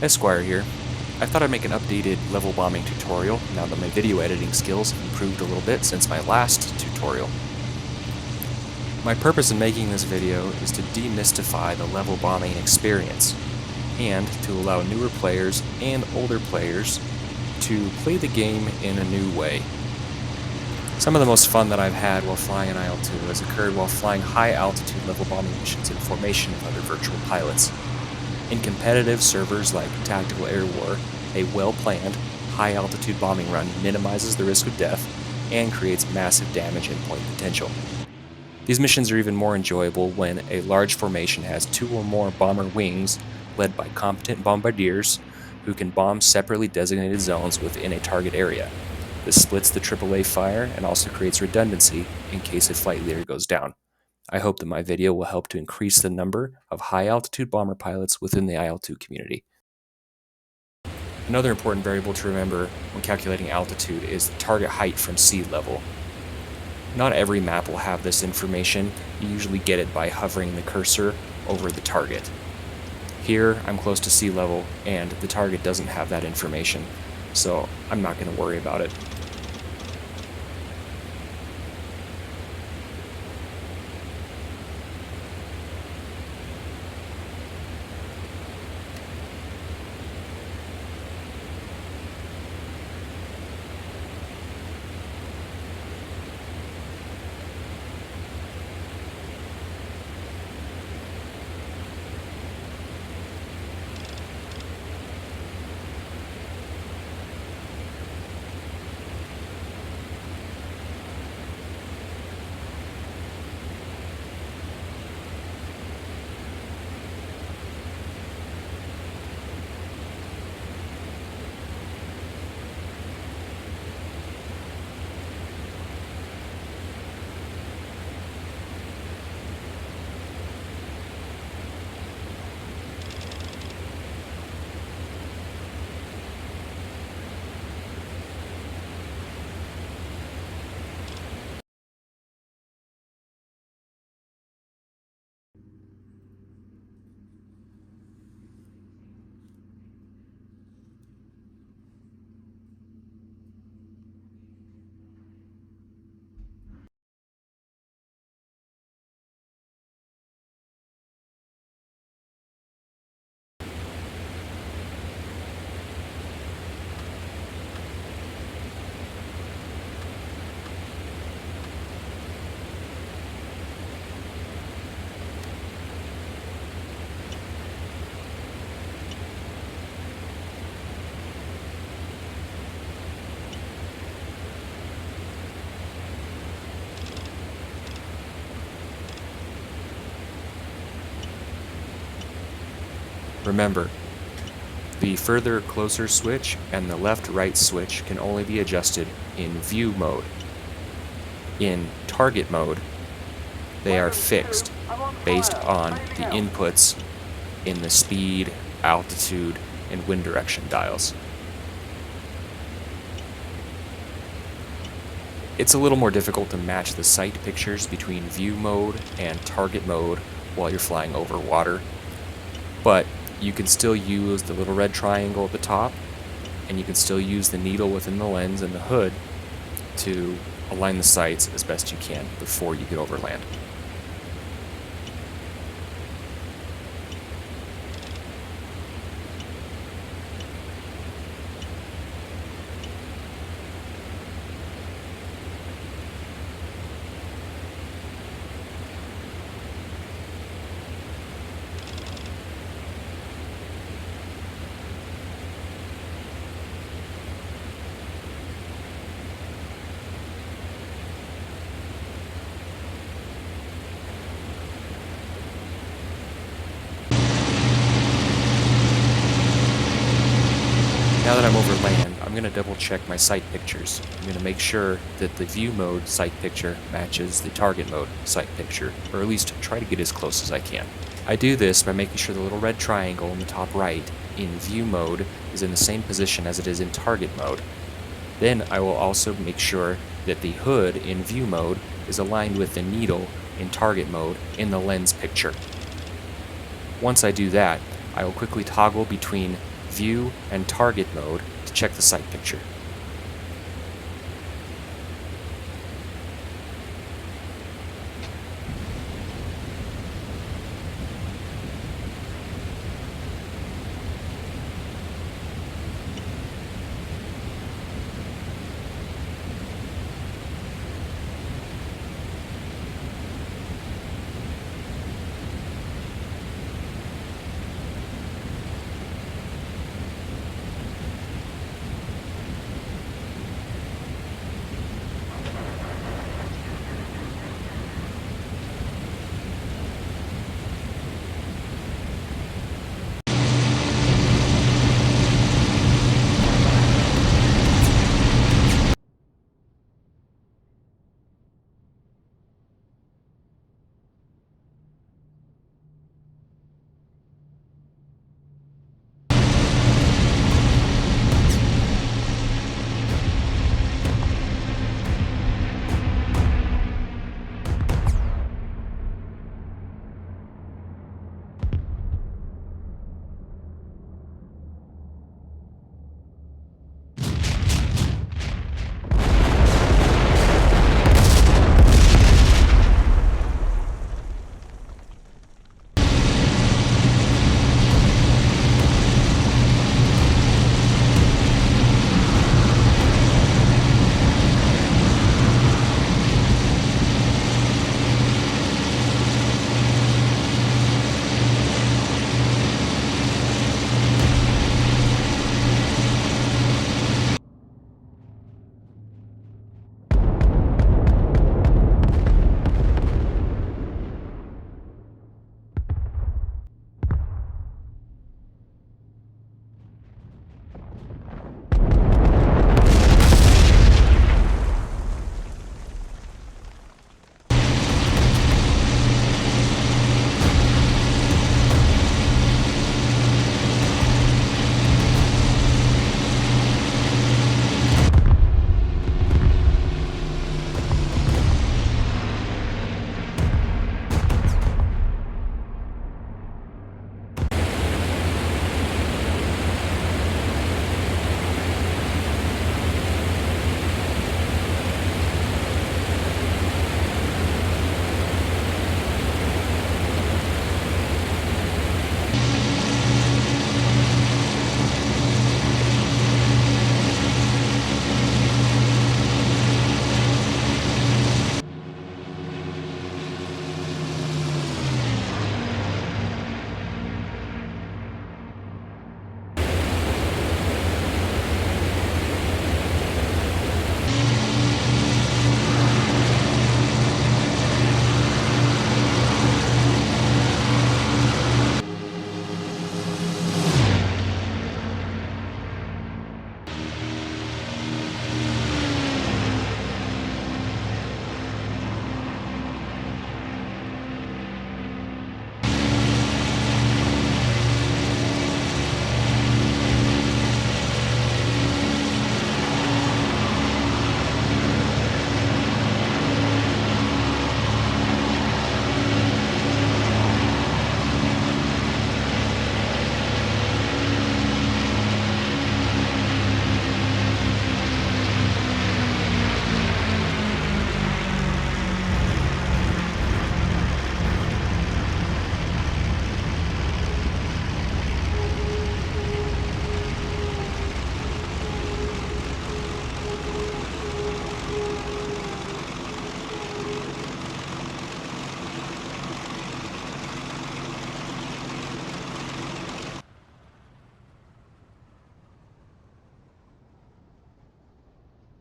Esquire here. I thought I'd make an updated level bombing tutorial now that my video editing skills have improved a little bit since my last tutorial. My purpose in making this video is to demystify the level bombing experience and to allow newer players and older players to play the game in a new way. Some of the most fun that I've had while flying an IL-2 has occurred while flying high altitude level bombing missions in formation with other virtual pilots. In competitive servers like Tactical Air War, a well-planned, high-altitude bombing run minimizes the risk of death and creates massive damage and point potential. These missions are even more enjoyable when a large formation has 2 or more bomber wings led by competent bombardiers who can bomb separately designated zones within a target area. This splits the AAA fire and also creates redundancy in case a flight leader goes down. I hope that my video will help to increase the number of high-altitude bomber pilots within the IL-2 community. Another important variable to remember when calculating altitude is the target height from sea level. Not every map will have this information. You usually get it by hovering the cursor over the target. Here, I'm close to sea level, and the target doesn't have that information, so I'm not going to worry about it. Remember, the further closer switch and the left-right switch can only be adjusted in view mode. In target mode, they are fixed based on the inputs in the speed, altitude, and wind direction dials. It's a little more difficult to match the sight pictures between view mode and target mode while you're flying over water, but you can still use the little red triangle at the top, and you can still use the needle within the lens and the hood to align the sights as best you can before you get over land. Now that I'm over land, I'm going to double check my sight pictures. I'm going to make sure that the view mode sight picture matches the target mode sight picture, or at least try to get as close as I can. I do this by making sure the little red triangle in the top right in view mode is in the same position as it is in target mode. Then I will also make sure that the hood in view mode is aligned with the needle in target mode in the lens picture. Once I do that, I will quickly toggle between View, and Target mode to check the sight picture.